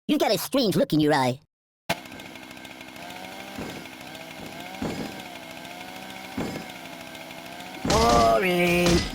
You've got a strange look in your eye. Boring.